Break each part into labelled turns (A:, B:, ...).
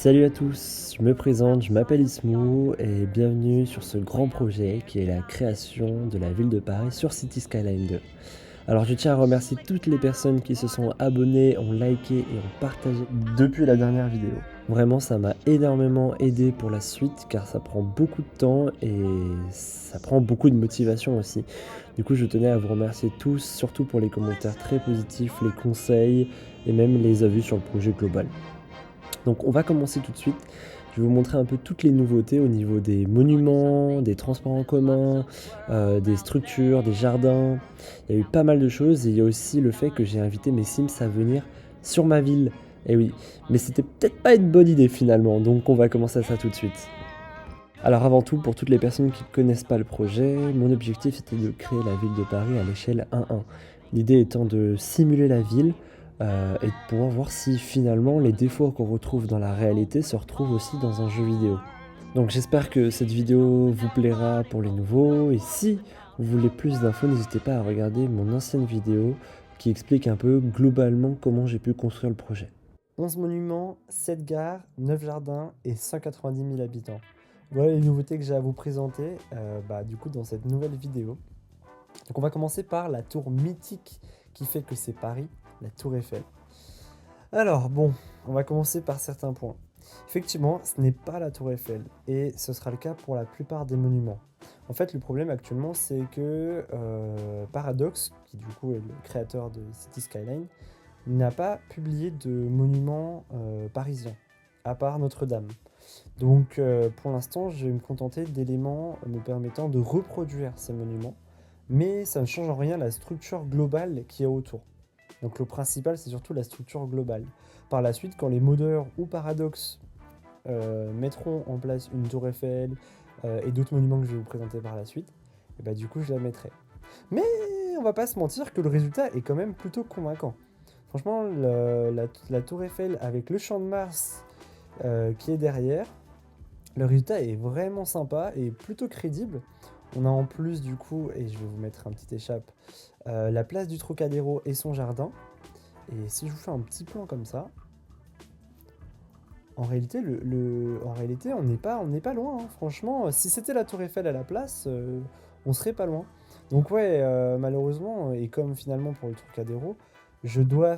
A: Salut à tous, je me présente, je m'appelle Ismou et bienvenue sur ce grand projet qui est la création de la ville de Paris sur City Skyline 2. Alors je tiens à remercier toutes les personnes qui se sont abonnées, ont liké et ont partagé depuis la dernière vidéo. Vraiment ça m'a énormément aidé pour la suite car ça prend beaucoup de temps et ça prend beaucoup de motivation aussi. Du coup je tenais à vous remercier tous, surtout pour les commentaires très positifs, les conseils et même les avis sur le projet global. Donc on va commencer tout de suite. Je vais vous montrer un peu toutes les nouveautés au niveau des monuments, des transports en commun, des structures, des jardins. Il y a eu pas mal de choses et il y a aussi le fait que j'ai invité mes Sims à venir sur ma ville. Et oui, mais c'était peut-être pas une bonne idée finalement, donc on va commencer ça tout de suite. Alors avant tout, pour toutes les personnes qui ne connaissent pas le projet, mon objectif était de créer la ville de Paris à l'échelle 1-1. L'idée étant de simuler la ville et de pouvoir voir si finalement les défauts qu'on retrouve dans la réalité se retrouvent aussi dans un jeu vidéo. Donc j'espère que cette vidéo vous plaira pour les nouveaux et si vous voulez plus d'infos, n'hésitez pas à regarder mon ancienne vidéo qui explique un peu globalement comment j'ai pu construire le projet. 11 monuments, 7 gares, 9 jardins et 190 000 habitants. Voilà les nouveautés que j'ai à vous présenter du coup dans cette nouvelle vidéo. Donc on va commencer par la tour mythique qui fait que c'est Paris, la tour Eiffel. Alors bon, on va commencer par certains points. Effectivement, ce n'est pas la tour Eiffel et ce sera le cas pour la plupart des monuments. En fait, le problème actuellement, c'est que Paradox, qui du coup est le créateur de City Skyline, n'a pas publié de monuments parisiens, à part Notre-Dame. Donc pour l'instant, je vais me contenter d'éléments me permettant de reproduire ces monuments, mais ça ne change en rien la structure globale qui est autour. Donc le principal, c'est surtout la structure globale. Par la suite, quand les modeurs ou Paradox mettront en place une tour Eiffel et d'autres monuments que je vais vous présenter par la suite, et bah, du coup je la mettrai. Mais on va pas se mentir que le résultat est quand même plutôt convaincant. Franchement, la tour Eiffel avec le champ de Mars qui est derrière, le résultat est vraiment sympa et plutôt crédible. On a en plus du coup, et je vais vous mettre un petit échappe, la place du Trocadéro et son jardin. Et si je vous fais un petit plan comme ça, en réalité, on n'est pas loin. Hein. Franchement, si c'était la Tour Eiffel à la place, on serait pas loin. Donc ouais, malheureusement, et comme finalement pour le Trocadéro, je dois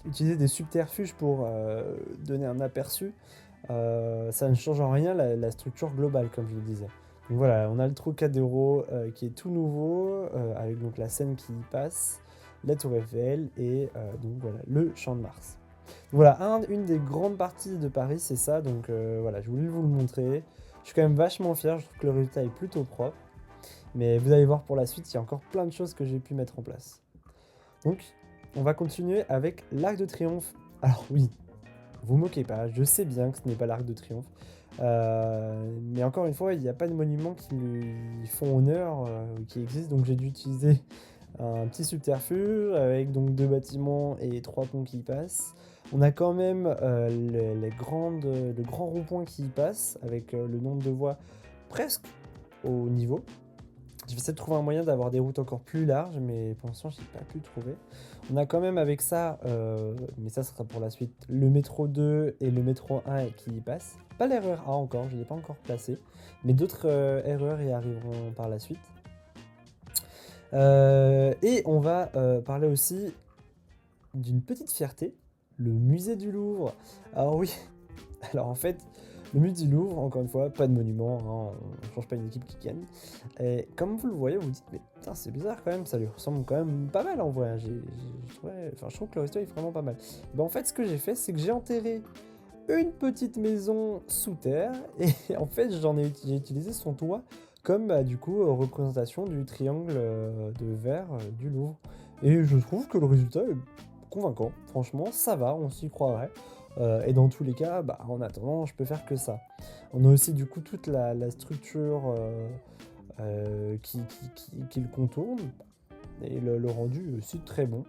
A: utiliser des subterfuges pour donner un aperçu. Ça ne change en rien la structure globale, comme je le disais. Donc voilà, on a le Trocadéro qui est tout nouveau, avec donc la Seine qui y passe, la Tour Eiffel et donc voilà, le Champ de Mars. Voilà, une des grandes parties de Paris, c'est ça. Donc voilà, je voulais vous le montrer. Je suis quand même vachement fier, je trouve que le résultat est plutôt propre. Mais vous allez voir pour la suite, il y a encore plein de choses que j'ai pu mettre en place. Donc, on va continuer avec l'Arc de Triomphe. Alors oui, vous moquez pas, je sais bien que ce n'est pas l'Arc de Triomphe. Mais encore une fois, il n'y a pas de monument qui lui font honneur, qui existe. Donc j'ai dû utiliser un petit subterfuge avec donc 2 bâtiments et 3 ponts qui y passent. On a quand même le grand rond-point qui y passe avec le nombre de voies presque au niveau. Je vais essayer de trouver un moyen d'avoir des routes encore plus larges, mais pour l'instant, je n'ai pas pu trouver. On a quand même avec ça, mais ça sera pour la suite, le métro 2 et le métro 1 qui y passent. Pas l'erreur A encore, je ne l'ai pas encore placé, mais d'autres erreurs y arriveront par la suite. Et on va parler aussi d'une petite fierté, le musée du Louvre. Alors oui, alors en fait, le musée du Louvre, encore une fois, pas de monument, hein, on ne change pas une équipe qui gagne. Et comme vous le voyez, vous vous dites, mais putain, c'est bizarre quand même, ça lui ressemble quand même pas mal en vrai. Hein. Je trouve que le resto est vraiment pas mal. Ben, en fait, ce que j'ai fait, c'est que j'ai enterré une petite maison sous terre et en fait, j'ai utilisé son toit comme du coup représentation du triangle de verre du Louvre. Et je trouve que le résultat est convaincant. Franchement, ça va, on s'y croirait. Et dans tous les cas, en attendant, je peux faire que ça. On a aussi du coup toute la structure qui le contourne. Et le rendu est aussi très bon.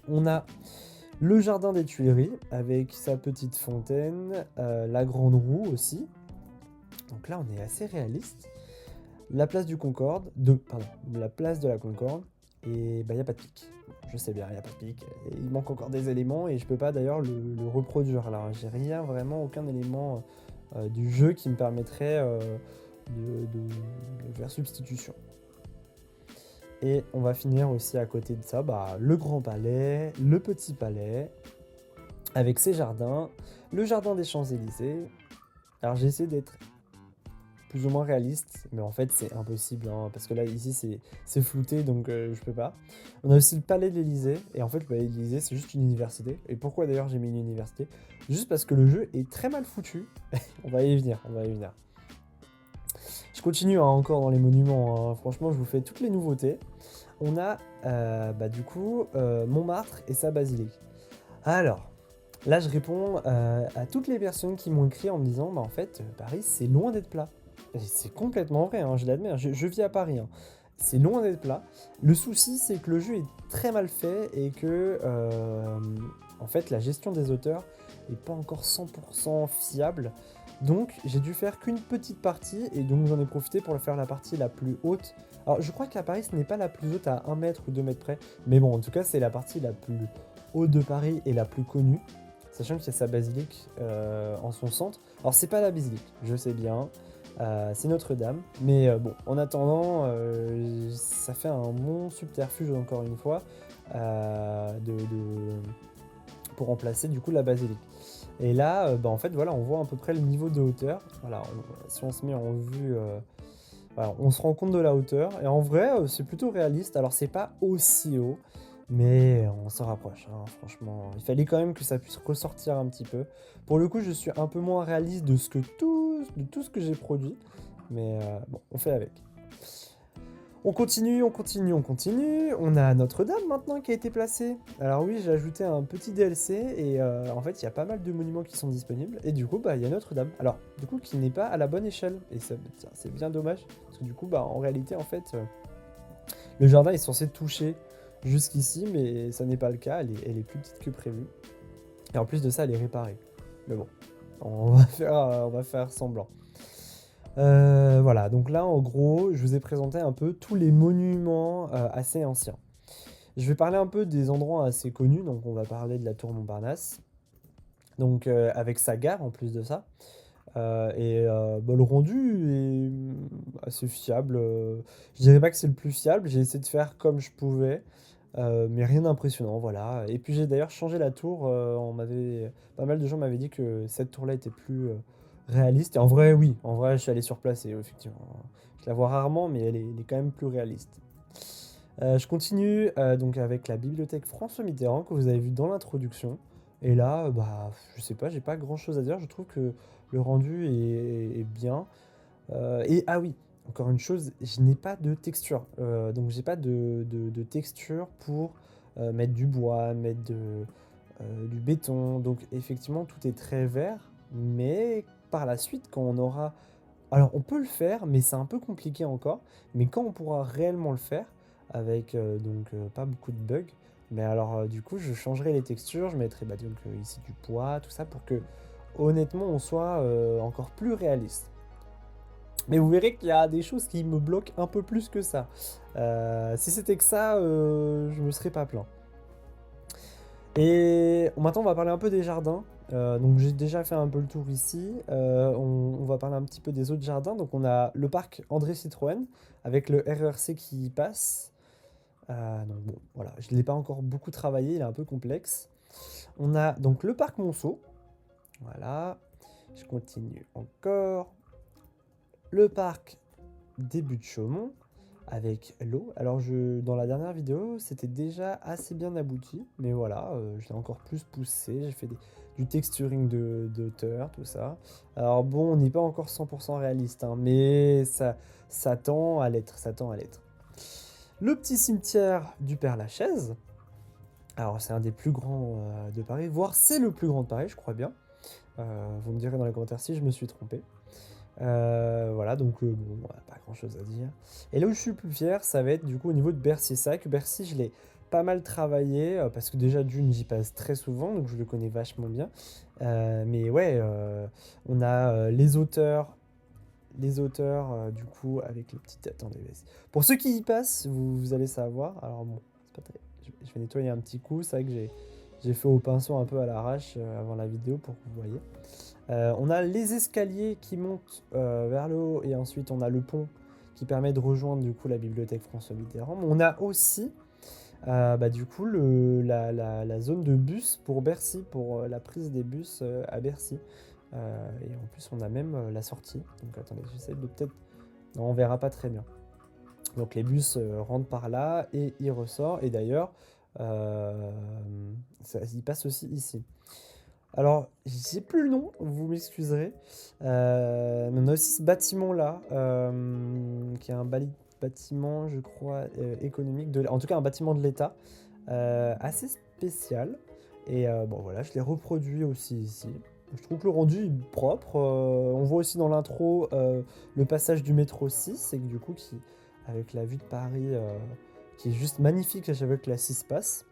A: On a le jardin des Tuileries avec sa petite fontaine, la grande roue aussi. Donc là, on est assez réaliste. La place du Concorde, la place de la Concorde, et bah, il n'y a pas de pic. Je sais bien, il n'y a pas de pic. Et il manque encore des éléments et je peux pas d'ailleurs le reproduire là. J'ai rien, vraiment aucun élément du jeu qui me permettrait de faire substitution. Et on va finir aussi à côté de ça, bah, le grand palais, le petit palais, avec ses jardins, le jardin des Champs-Élysées. Alors j'ai essayé d'être plus ou moins réaliste, mais en fait c'est impossible, hein, parce que là ici c'est flouté, donc je peux pas. On a aussi le palais de l'Élysée, et en fait le palais de l'Élysée c'est juste une université. Et pourquoi d'ailleurs j'ai mis une université? Juste parce que le jeu est très mal foutu. On va y venir, on va y venir. Je continue hein, encore dans les monuments, hein. Franchement je vous fais toutes les nouveautés. On a du coup Montmartre et sa basilique. Alors, là je réponds à toutes les personnes qui m'ont écrit en me disant bah en fait Paris c'est loin d'être plat. Et c'est complètement vrai, hein, je l'admets, hein, je vis à Paris. Hein. C'est loin d'être plat. Le souci c'est que le jeu est très mal fait et que en fait la gestion des auteurs est pas encore 100% fiable. Donc j'ai dû faire qu'une petite partie et donc j'en ai profité pour faire la partie la plus haute. Alors je crois qu'à Paris ce n'est pas la plus haute à 1 mètre ou 2 mètres près, mais bon en tout cas c'est la partie la plus haute de Paris et la plus connue, sachant qu'il y a sa basilique en son centre. Alors c'est pas la basilique, je sais bien, c'est Notre-Dame, mais bon en attendant ça fait un bon subterfuge encore une fois pour remplacer du coup la basilique. Et là, en fait, voilà, on voit à peu près le niveau de hauteur. Voilà, si on se met en vue, voilà, on se rend compte de la hauteur. Et en vrai, c'est plutôt réaliste. Alors, c'est pas aussi haut, mais on s'en rapproche. Hein, franchement, il fallait quand même que ça puisse ressortir un petit peu. Pour le coup, je suis un peu moins réaliste de tout ce que j'ai produit. Mais bon, on fait avec. On continue, on continue, on continue. On a Notre-Dame maintenant qui a été placée. Alors oui, j'ai ajouté un petit DLC et en fait, il y a pas mal de monuments qui sont disponibles. Et du coup, il y a Notre-Dame. Alors, du coup, qui n'est pas à la bonne échelle. Et ça, c'est bien dommage. Parce que du coup, en réalité, en fait, le jardin est censé toucher jusqu'ici, mais ça n'est pas le cas. Elle est plus petite que prévu. Et en plus de ça, elle est réparée. Mais bon, on va faire semblant. Voilà, donc là en gros, je vous ai présenté un peu tous les monuments assez anciens. Je vais parler un peu des endroits assez connus, donc on va parler de la tour Montparnasse, donc avec sa gare en plus de ça. Le rendu est assez fiable. Je dirais pas que c'est le plus fiable, j'ai essayé de faire comme je pouvais, mais rien d'impressionnant, voilà. Et puis j'ai d'ailleurs changé la tour, pas mal de gens m'avaient dit que cette tour-là était plus réaliste. Et en vrai, oui, en vrai, je suis allé sur place et effectivement, je la vois rarement, mais elle est quand même plus réaliste. Je continue donc avec la bibliothèque François Mitterrand que vous avez vu dans l'introduction. Et là, je sais pas, j'ai pas grand-chose à dire. Je trouve que le rendu est bien. Et ah oui, encore une chose, je n'ai pas de texture. Donc j'ai pas de texture pour mettre du bois, mettre du béton. Donc effectivement, tout est très vert. Mais par la suite, quand on aura... Alors on peut le faire, mais c'est un peu compliqué encore. Mais quand on pourra réellement le faire, avec pas beaucoup de bugs, mais alors du coup je changerai les textures, je mettrai ici du poids, tout ça, pour que honnêtement on soit encore plus réaliste. Mais vous verrez qu'il y a des choses qui me bloquent un peu plus que ça. Si c'était que ça, je me serais pas plaint. Et maintenant, on va parler un peu des jardins. Donc j'ai déjà fait un peu le tour ici. On va parler un petit peu des autres jardins. Donc on a le parc André Citroën avec le RERC qui y passe. Donc bon, voilà, je ne l'ai pas encore beaucoup travaillé, il est un peu complexe. On a donc le parc Monceau. Voilà, je continue encore. Le parc des Buttes-Chaumont avec l'eau. Alors dans la dernière vidéo, c'était déjà assez bien abouti, mais voilà, je l'ai encore plus poussé. J'ai fait du texturing d'auteur, tout ça. Alors bon, on n'est pas encore 100% réaliste, hein, mais ça tend à l'être, ça tend à l'être. Le petit cimetière du Père-Lachaise. Alors c'est un des plus grands de Paris, voire c'est le plus grand de Paris, je crois bien. Vous me direz dans les commentaires si je me suis trompé. Voilà, donc bon, pas grand chose à dire. Et là où je suis le plus fier, ça va être du coup au niveau de Bercy. C'est vrai que Bercy, je l'ai pas mal travaillé, parce que déjà d'une, j'y passe très souvent, donc je le connais vachement bien. Mais ouais, on a les auteurs les auteurs, du coup, avec les petites... Attendez, pour ceux qui y passent, vous allez savoir. Alors bon, c'est pas très... je vais nettoyer un petit coup. C'est vrai que j'ai fait au pinceau un peu à l'arrache avant la vidéo pour que vous voyez. On a les escaliers qui montent vers le haut et ensuite on a le pont qui permet de rejoindre du coup la bibliothèque François Mitterrand. Mais on a aussi du coup la zone de bus pour Bercy, pour la prise des bus à Bercy. Et en plus on a même la sortie. Donc attendez, j'essaie de peut-être... Non, on verra pas très bien. Donc les bus rentrent par là et ils ressortent. Et d'ailleurs, ils passent aussi ici. Alors, j'ai plus le nom, vous m'excuserez. Mais on a aussi ce bâtiment-là, qui est un bâtiment, je crois, économique, en tout cas un bâtiment de l'État, assez spécial. Et bon voilà, je l'ai reproduit aussi ici. Je trouve que le rendu est propre. On voit aussi dans l'intro le passage du métro 6, et que du coup, avec la vue de Paris, qui est juste magnifique à chaque fois que la 6 passe.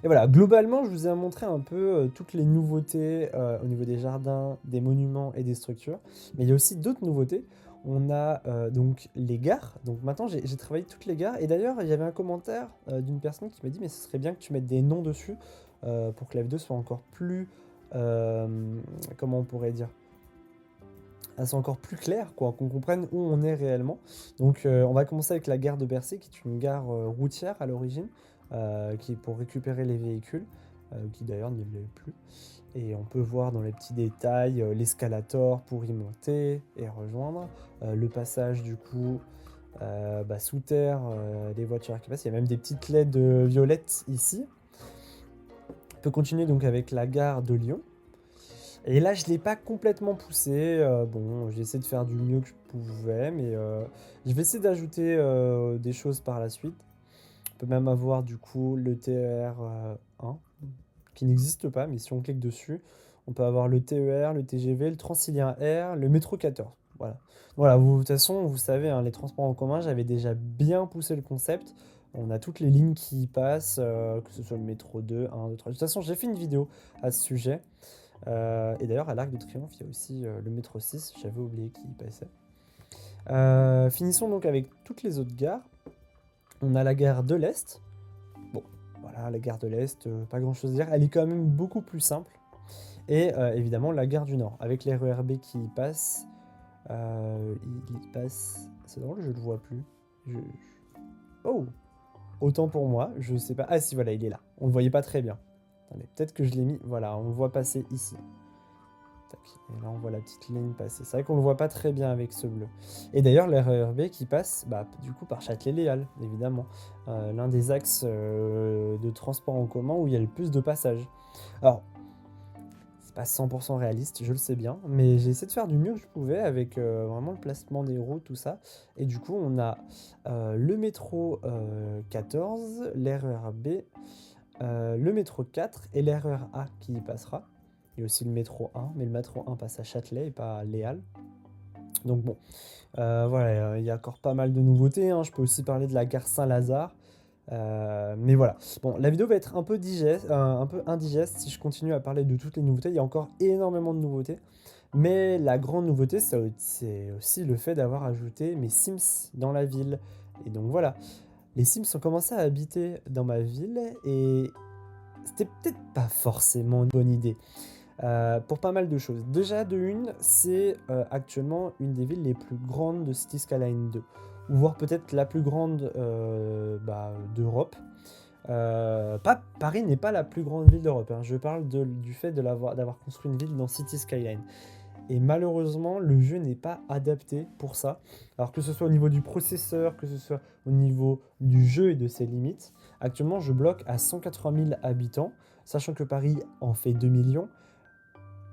A: Et voilà, globalement, je vous ai montré un peu toutes les nouveautés au niveau des jardins, des monuments et des structures. Mais il y a aussi d'autres nouveautés. On a donc les gares. Donc maintenant, j'ai travaillé toutes les gares. Et d'ailleurs, il y avait un commentaire d'une personne qui m'a dit « Mais ce serait bien que tu mettes des noms dessus pour que la vidéo soit encore plus... comment on pourrait dire ? Soit encore plus clair, quoi, qu'on comprenne où on est réellement. » Donc on va commencer avec la gare de Bercy, qui est une gare routière à l'origine. Qui est pour récupérer les véhicules, qui d'ailleurs n'y est plus. Et on peut voir dans les petits détails l'escalator pour y monter et rejoindre, le passage du coup sous terre, des voitures qui passent. Il y a même des petites LED violettes ici. On peut continuer donc avec la gare de Lyon. Et là, je ne l'ai pas complètement poussé. Bon, j'ai essayé de faire du mieux que je pouvais, mais je vais essayer d'ajouter des choses par la suite. On peut même avoir du coup le TER 1 qui n'existe pas, mais si on clique dessus, on peut avoir le TER, le TGV, le Transilien R, le métro 14. Voilà, de toute façon, vous savez, hein, les transports en commun, j'avais déjà bien poussé le concept. On a toutes les lignes qui y passent, que ce soit le métro 2, 1, 2, 3. De toute façon, j'ai fait une vidéo à ce sujet. Et d'ailleurs, à l'Arc de Triomphe, il y a aussi le métro 6, j'avais oublié qu'il y passait. Finissons donc avec toutes les autres gares. On a la gare de l'Est. Bon, voilà, la gare de l'Est, pas grand chose à dire. Elle est quand même beaucoup plus simple. Et évidemment, la gare du Nord, avec les RER B qui y passent. Il passe... C'est drôle, je le vois plus. Oh! Autant pour moi, je sais pas. Ah si, voilà, il est là. On le voyait pas très bien. Attendez, peut-être que je l'ai mis... Voilà, on le voit passer ici. Tac. Et là, on voit la petite ligne passer. C'est vrai qu'on le voit pas très bien avec ce bleu. Et d'ailleurs, le RER B qui passe, du coup, par Châtelet-Léal, évidemment. L'un des axes de transport en commun où il y a le plus de passages. Alors, c'est pas 100% réaliste, je le sais bien, mais j'ai essayé de faire du mieux que je pouvais avec vraiment le placement des routes, tout ça. Et du coup, on a le métro 14, l'RER B, le métro 4 et l'RER A qui y passera. Il y a aussi le métro 1, mais le métro 1 passe à Châtelet et pas à Léal. Donc bon, voilà, il y a encore pas mal de nouveautés, hein. Je peux aussi parler de la gare Saint-Lazare. Mais voilà. Bon, la vidéo va être un peu indigeste si je continue à parler de toutes les nouveautés. Il y a encore énormément de nouveautés. Mais la grande nouveauté, c'est aussi le fait d'avoir ajouté mes Sims dans la ville. Et donc voilà, les Sims ont commencé à habiter dans ma ville et c'était peut-être pas forcément une bonne idée. Pour pas mal de choses. Déjà, de une, c'est actuellement une des villes les plus grandes de City Skyline 2. Ou voire peut-être la plus grande d'Europe. Paris n'est pas la plus grande ville d'Europe. Hein. Je parle du fait d'avoir construit une ville dans City Skyline. Et malheureusement, le jeu n'est pas adapté pour ça. Alors que ce soit au niveau du processeur, que ce soit au niveau du jeu et de ses limites. Actuellement, je bloque à 180 000 habitants, sachant que Paris en fait 2 millions.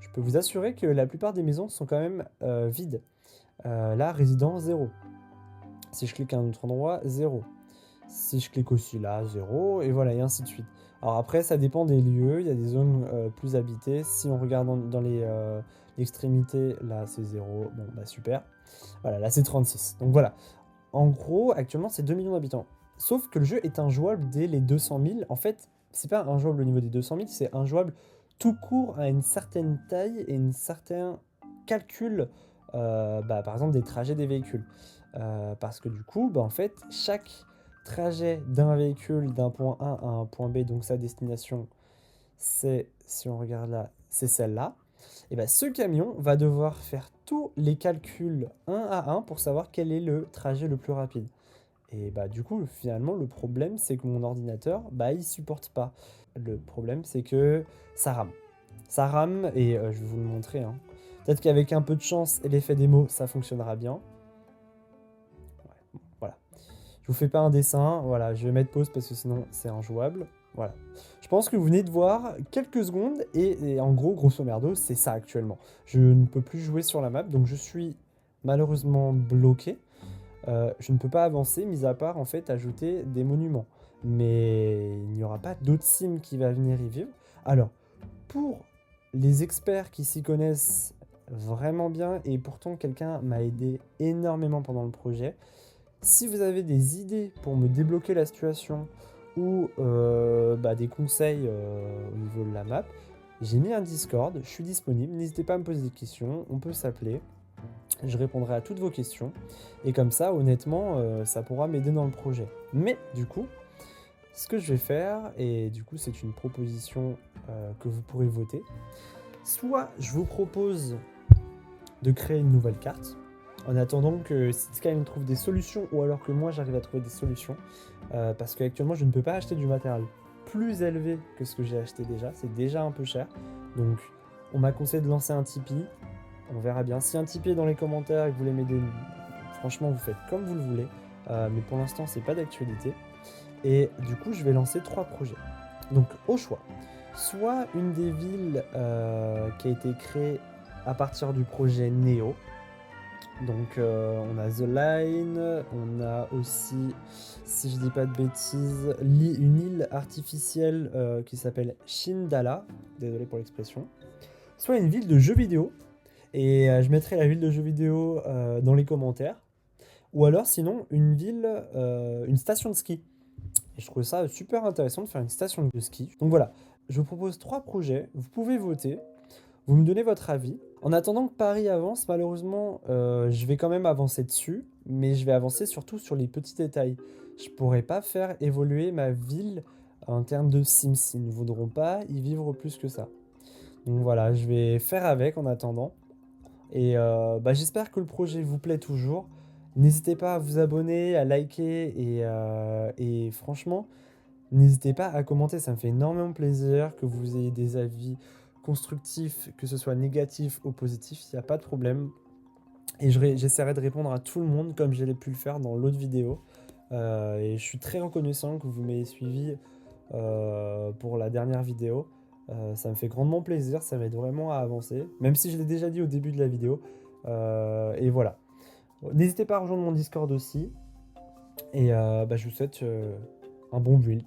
A: Je peux vous assurer que la plupart des maisons sont quand même vides. Là, résident, 0. Si je clique à un autre endroit, 0. Si je clique aussi là, 0. Et voilà, et ainsi de suite. Alors après, ça dépend des lieux. Il y a des zones plus habitées. Si on regarde dans l'extrémité, là, c'est 0. Bon, bah super. Voilà, là, c'est 36. Donc voilà. En gros, actuellement, c'est 2 millions d'habitants. Sauf que le jeu est injouable dès les 200 000. En fait, c'est pas injouable au niveau des 200 000, c'est injouable tout court à une certaine taille et un certain calcul par exemple des trajets des véhicules. Parce que du coup, en fait, chaque trajet d'un véhicule d'un point A à un point B, donc sa destination, c'est, si on regarde là, c'est celle-là. Et ce camion va devoir faire tous les calculs un à un pour savoir quel est le trajet le plus rapide. Et du coup, finalement, le problème, c'est que mon ordinateur, il supporte pas. Le problème, c'est que ça rame. Ça rame, et je vais vous le montrer, hein. Peut-être qu'avec un peu de chance et l'effet démo, ça fonctionnera bien. Ouais, bon, voilà. Je vous fais pas un dessin, voilà, je vais mettre pause parce que sinon c'est injouable. Voilà. Je pense que vous venez de voir quelques secondes et en gros, grosso merdo, c'est ça actuellement. Je ne peux plus jouer sur la map, donc je suis malheureusement bloqué. Je ne peux pas avancer, mis à part en fait ajouter des monuments. Mais il n'y aura pas d'autres sim qui va venir y vivre. Alors, pour les experts qui s'y connaissent vraiment bien, et pourtant quelqu'un m'a aidé énormément pendant le projet, si vous avez des idées pour me débloquer la situation ou des conseils au niveau de la map, j'ai mis un Discord, je suis disponible, n'hésitez pas à me poser des questions, on peut s'appeler, je répondrai à toutes vos questions, et comme ça, honnêtement, ça pourra m'aider dans le projet. Mais du coup, ce que je vais faire, et du coup c'est une proposition que vous pourrez voter, soit je vous propose de créer une nouvelle carte, en attendant que Cityscape trouve des solutions, ou alors que moi j'arrive à trouver des solutions, parce qu'actuellement je ne peux pas acheter du matériel plus élevé que ce que j'ai acheté déjà, c'est déjà un peu cher, donc on m'a conseillé de lancer un Tipeee, on verra bien. Si un Tipeee est dans les commentaires et que vous voulez m'aider, franchement vous faites comme vous le voulez, mais pour l'instant c'est pas d'actualité, et du coup je vais lancer 3 projets, donc au choix, soit une des villes qui a été créée à partir du projet Neo. Donc on a The Line, on a aussi, si je dis pas de bêtises, une île artificielle qui s'appelle Shindala, désolé pour l'expression, soit une ville de jeux vidéo, et je mettrai la ville de jeux vidéo dans les commentaires, ou alors sinon une ville, une station de ski. Et je trouve ça super intéressant de faire une station de ski. Donc voilà, je vous propose 3 projets, vous pouvez voter. Vous me donnez votre avis. En attendant que Paris avance, malheureusement, je vais quand même avancer dessus, mais je vais avancer surtout sur les petits détails. Je pourrais pas faire évoluer ma ville en termes de Sims. Ils ne voudront pas y vivre plus que ça. Donc voilà, je vais faire avec en attendant. Et j'espère que le projet vous plaît toujours. N'hésitez pas à vous abonner, à liker, et franchement, n'hésitez pas à commenter, ça me fait énormément plaisir que vous ayez des avis constructifs, que ce soit négatif ou positif, il n'y a pas de problème. Et j'essaierai de répondre à tout le monde comme j'ai pu le faire dans l'autre vidéo. Et je suis très reconnaissant que vous m'ayez suivi pour la dernière vidéo. Ça me fait grandement plaisir, ça m'aide vraiment à avancer, même si je l'ai déjà dit au début de la vidéo. Et voilà. N'hésitez pas à rejoindre mon Discord aussi. Et je vous souhaite un bon build.